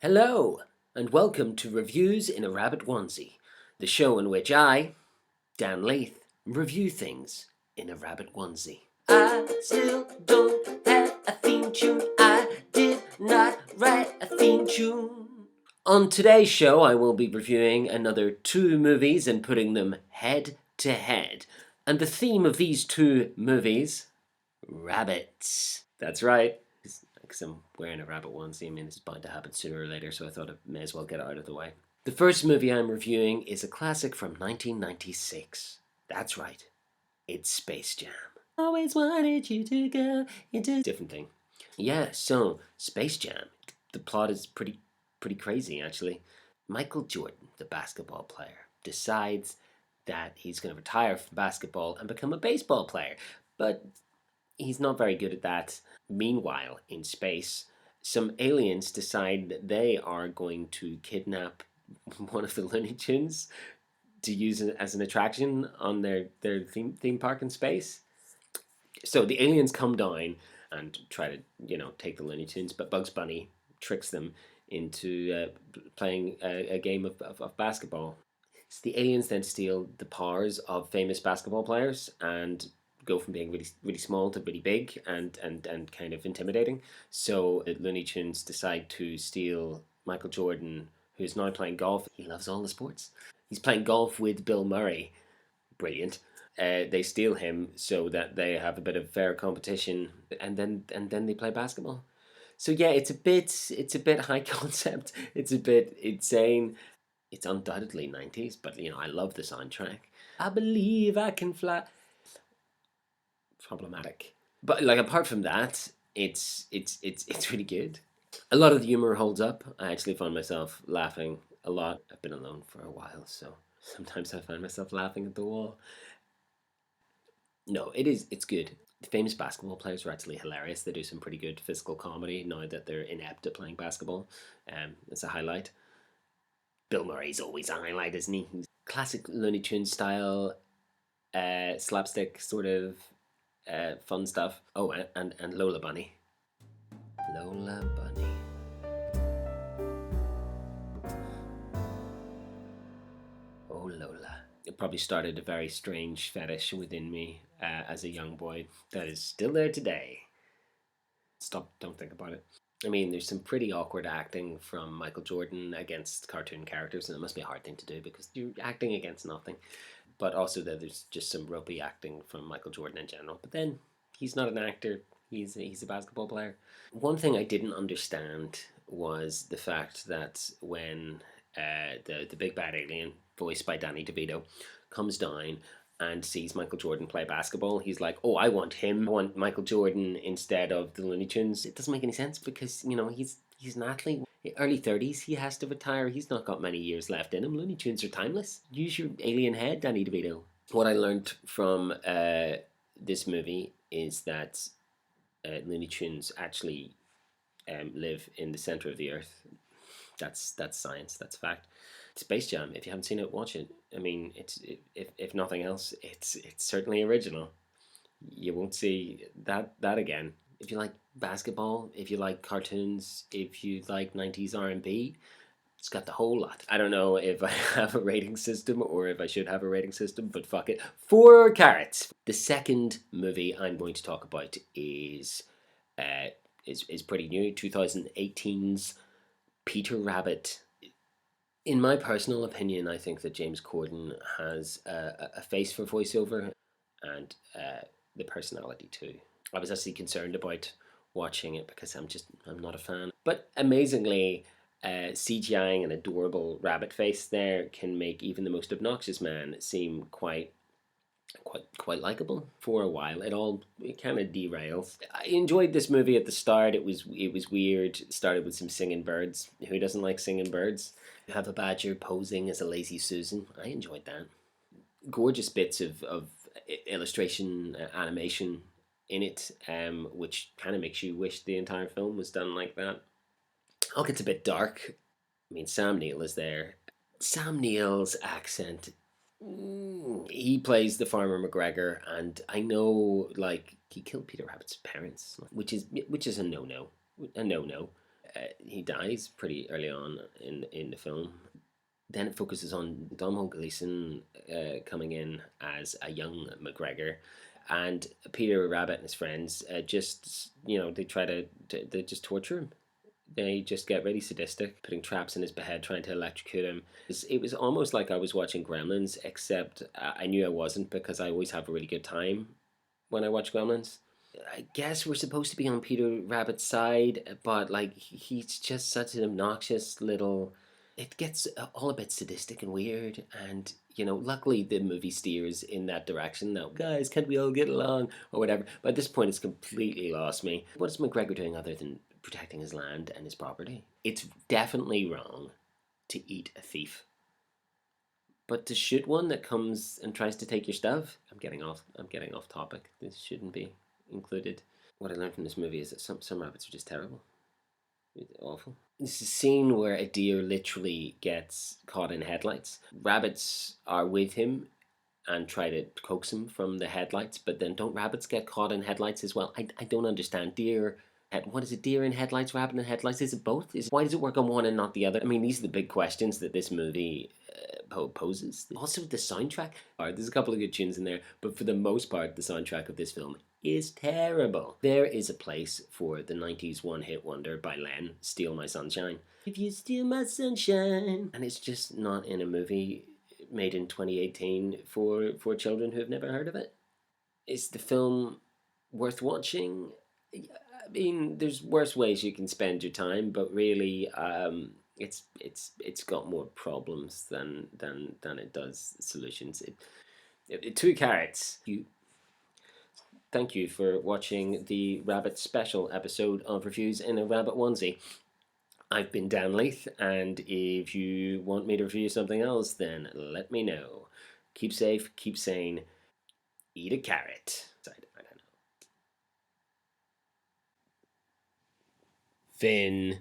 Hello, and welcome to Reviews in a Rabbit Onesie, the show in which I, Dan Leith, review things in a rabbit onesie. I still don't have a theme tune. I did not write a theme tune. On today's show, I will be reviewing another two movies and putting them head to head. And the theme of these two movies, rabbits. That's right. Because I'm wearing a rabbit onesie. I mean, it's bound to happen sooner or later, so I thought I may as well get it out of the way. The first movie I'm reviewing is a classic from 1996. That's right. It's Space Jam. Always wanted you to go into different thing. Yeah, so Space Jam. The plot is pretty crazy actually. Michael Jordan, the basketball player, decides that he's going to retire from basketball and become a baseball player. But he's not very good at that. Meanwhile, in space, some aliens decide that they are going to kidnap one of the Looney Tunes to use it as an attraction on their theme park in space. So the aliens come down and try to, take the Looney Tunes, but Bugs Bunny tricks them into playing a game of basketball. So the aliens then steal the powers of famous basketball players and go from being really small to really big and kind of intimidating. So the Looney Tunes decide to steal Michael Jordan, who's now playing golf. He loves all the sports. He's playing golf with Bill Murray. Brilliant. They steal him so that they have a bit of fair competition, and then they play basketball. So yeah, it's a bit high concept. It's a bit insane. It's undoubtedly 90s, but I love the soundtrack. I believe I can fly. Problematic. But like apart from that, it's really good. A lot of the humor holds up. I actually found myself laughing a lot. I've been alone for a while, so sometimes I find myself laughing at the wall. No, it's good. The famous basketball players are actually hilarious. They do some pretty good physical comedy now that they're inept at playing basketball. It's a highlight. Bill Murray's always a highlight, isn't he? Classic Looney Tunes style, slapstick sort of fun stuff. Oh, and Lola Bunny. Lola Bunny. Oh, Lola. It probably started a very strange fetish within me as a young boy that is still there today. Stop, don't think about it. I mean, there's some pretty awkward acting from Michael Jordan against cartoon characters, and it must be a hard thing to do because you're acting against nothing. But also, there's just some ropey acting from Michael Jordan in general. But then, he's not an actor, he's a basketball player. One thing I didn't understand was the fact that when the big bad alien, voiced by Danny DeVito, comes down and sees Michael Jordan play basketball, he's like, "Oh, I want him. I want Michael Jordan instead of the Looney Tunes." It doesn't make any sense because he's an athlete. Early 30s, he has to retire. He's not got many years left in him. Looney Tunes are timeless. Use your alien head, Danny DeVito. What I learned from this movie is that Looney Tunes actually live in the center of the earth. That's science. That's fact. Space Jam. If you haven't seen it, watch it. I mean, if nothing else, it's certainly original. You won't see that again. If you like basketball, if you like cartoons, if you like 90s R&B, it's got the whole lot. I don't know if I have a rating system or if I should have a rating system, but fuck it. 4 carats. The second movie I'm going to talk about uh, is pretty new. 2018's Peter Rabbit. In my personal opinion, I think that James Corden has a face for voiceover and the personality too. I was actually concerned about watching it because I'm not a fan. But amazingly, CGIing an adorable rabbit face there can make even the most obnoxious man seem quite likable for a while. It kind of derails. I enjoyed this movie at the start. It was weird. It started with some singing birds. Who doesn't like singing birds? You have a badger posing as a lazy Susan. I enjoyed that. Gorgeous bits of illustration, animation in it, which kind of makes you wish the entire film was done like that. Oh, it's a bit dark. I mean, Sam Neill is there. Sam Neill's accent, he plays the farmer McGregor, and I know like he killed Peter Rabbit's parents, which is a no no, a no no. He dies pretty early on in the film. Then it focuses on Domhnall Gleeson coming in as a young McGregor, and Peter Rabbit and his friends just they try to they just torture him. They just get really sadistic, putting traps in his head, trying to electrocute him. It was almost like I was watching Gremlins, except I knew I wasn't because I always have a really good time when I watch Gremlins. I guess we're supposed to be on Peter Rabbit's side, but like he's just such an obnoxious little. It gets all a bit sadistic and weird, and luckily the movie steers in that direction. Now, guys, can't we all get along or whatever? But at this point, it's completely lost me. What is McGregor doing other than protecting his land and his property? It's definitely wrong to eat a thief, but to shoot one that comes and tries to take your stuff. I'm getting off topic. This shouldn't be included. What I learned from this movie is that some rabbits are just terrible. It's awful. This is a scene where a deer literally gets caught in headlights. Rabbits are with him and try to coax him from the headlights, but then don't rabbits get caught in headlights as well? I don't understand. Deer, what is it? Deer in headlights, rabbit in headlights? Is it both? Why does it work on one and not the other? I mean, these are the big questions that this movie poses. Also, the soundtrack. There's a couple of good tunes in there, but for the most part, the soundtrack of this film is terrible. There is a place for the 90s one-hit wonder by Len, Steal My Sunshine. If you steal my sunshine. And it's just not in a movie made in 2018 for children who have never heard of it. Is the film worth watching? I mean, there's worse ways you can spend your time, but really, it's got more problems than it does solutions. Two carrots. Thank you for watching the Rabbit special episode of Reviews in a Rabbit Onesie. I've been Dan Leith, and if you want me to review something else, then let me know. Keep safe, keep sane, eat a carrot. I don't know. Finn.